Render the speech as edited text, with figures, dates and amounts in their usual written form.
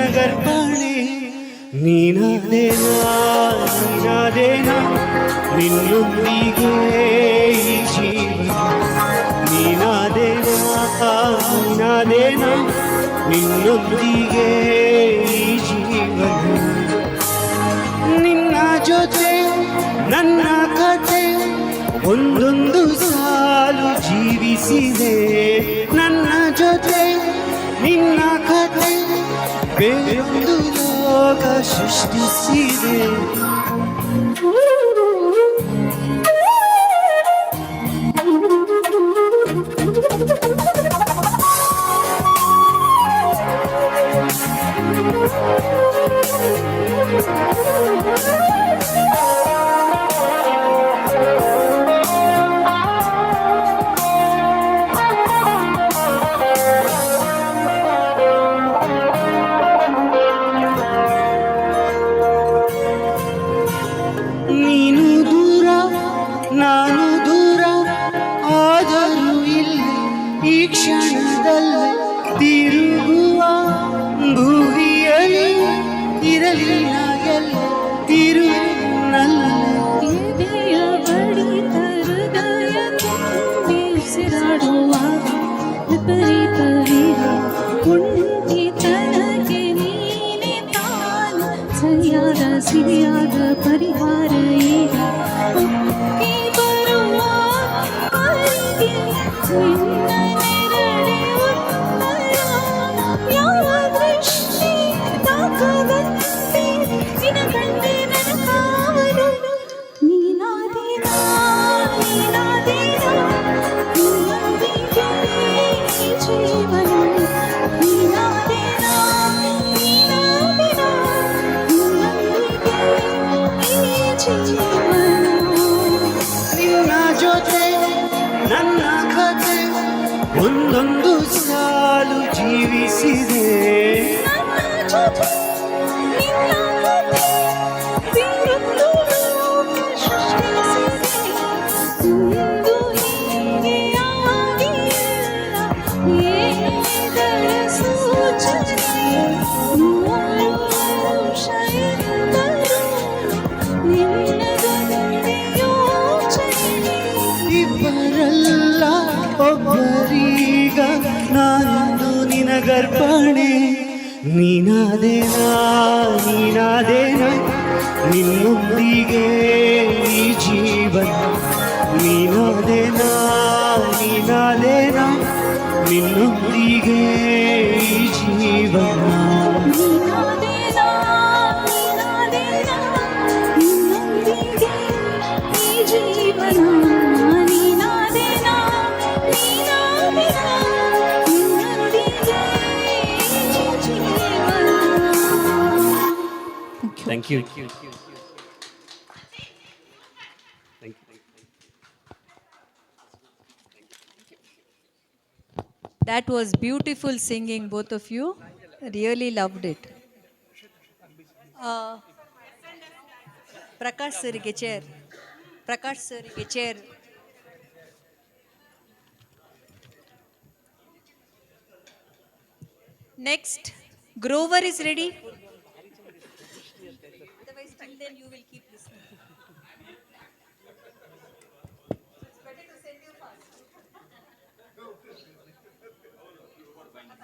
ನಿನಗರ್ಪಣೆ. ನೀನಾದೇನಾ ನೀನಾದೇನಾ ನಿನ್ನೊಂದಿಗೆ ಈ ಜೀವನ. ನೀನಾದೇನಾ ನೀನಾದೇನಾ ನಿನ್ನೊಂದಿಗೆ ಈ ಜೀವನ. ನಿನ್ನ ಜೊತೆ ನನ್ನ ಕತೆ ಒಂದೊಂದು ಸಾಲು ಜೀವಿಸಿದೆ. ನನ್ನ ಜೊತೆ ನಿನ್ನ ಕತೆ ಬೇರೊಂದು ಲೋಕ ಸೃಷ್ಟಿಸಿದೆ. ನೀನು ದೂರ ನಾನು ದೂರ ಆದರೂ ಇಲ್ಲಿ ಈ ಕ್ಷಣದಲ್ಲಿ ತಿರುಗುವ ಭೂಮಿಯಲ್ಲಿ ಇರಲಿ ನಾ ಎಲ್ಲ ತಿರುನಲ್ಲಿ. ಎದೆಯ ಬಡಿತ ಹೃದಯ ತುಂಬಿ ಉಸಿರಾಡುವಾಗ ವಿಪರೀತ ವಿಹ ಕುಂಠಿತನಕ್ಕೆ ನೀನೆ ತಾನು ಸರಿಯಾದ ಸಿರಿಯಾದ ಪರಿಹಾರ ಈಗ ಒಕ್ಕಿ ಬರುವ ಕೈಗೆ ನಿನ್ನ ನೆರಳೆ ಉತ್ತರ. ಯಾವ ದೃಷ್ಟಿ ತಾಕದಂತೆ ನಿನ ಕಂಡೆ ನನ್ನ ಕಾವಲು. ನೀನಾದೇನಾ ನೀನಾದೇನಾ ನಿನ್ನೊಂದಿಗೆ ಈ ಜೀವನ. ನೀನಾದೇನಾ ನೀನಾದೇನಾ ನಿನ್ನೊಂದಿಗೆ ಈ ಜೀವನ. ನಿನ್ನ ಜೊತೆ ನನ್ನ ಕತೆ ಒಂದೊಂದು ಸಾಲು ಜೀವಿಸಿದೆ. ನನ್ನ ಜೊತೆ ನಿನ್ನ ಕತೆ ಬೇರೊಂದು ಲೋಕ ಸೃಷ್ಟಿಸಿದೆ. ಇಂದು ಹೀಗೆ ಆಗಿಲ್ಲ ಏನೆದರ ಸೂಚನೆ. ನೂರು ವರ್ಷ ಇದ್ದರೂ ನಿನ್ನದೊಂದೇ ಯೋಚನೆ. ಇಬ್ಬರಲ್ಲ ಒಬ್ಬರೀಗ ನಾನೊಂದು ನಿನಗರ್ಪಣೆ. ನೀನಾದೇನಾ ನೀನಾದೇನಾ ನಿನ್ನೊಂದಿಗೆ ಈ ಜೀವನ. ನೀನಾದೇನಾ ನೀನಾದೇನಾ ನಿನ್ನೊಂದಿಗೆ ಈ ಜೀವನ. ನೀನಾದೇನಾ ನೀನಾದೇನಾ ನಿನ್ನೊಂದಿಗೆ ಈ ಜೀವನ. ನೀನಾದೇನಾ ನೀನಾದೇನಾ ನಿನ್ನೊಂದಿಗೆ ಈ ಜೀವನ. Thank you. That was beautiful singing, both of you. Really loved it. Prakash sirige chair. Prakash sirige chair. Next, Grover is ready. Otherwise, till then you will keep listening.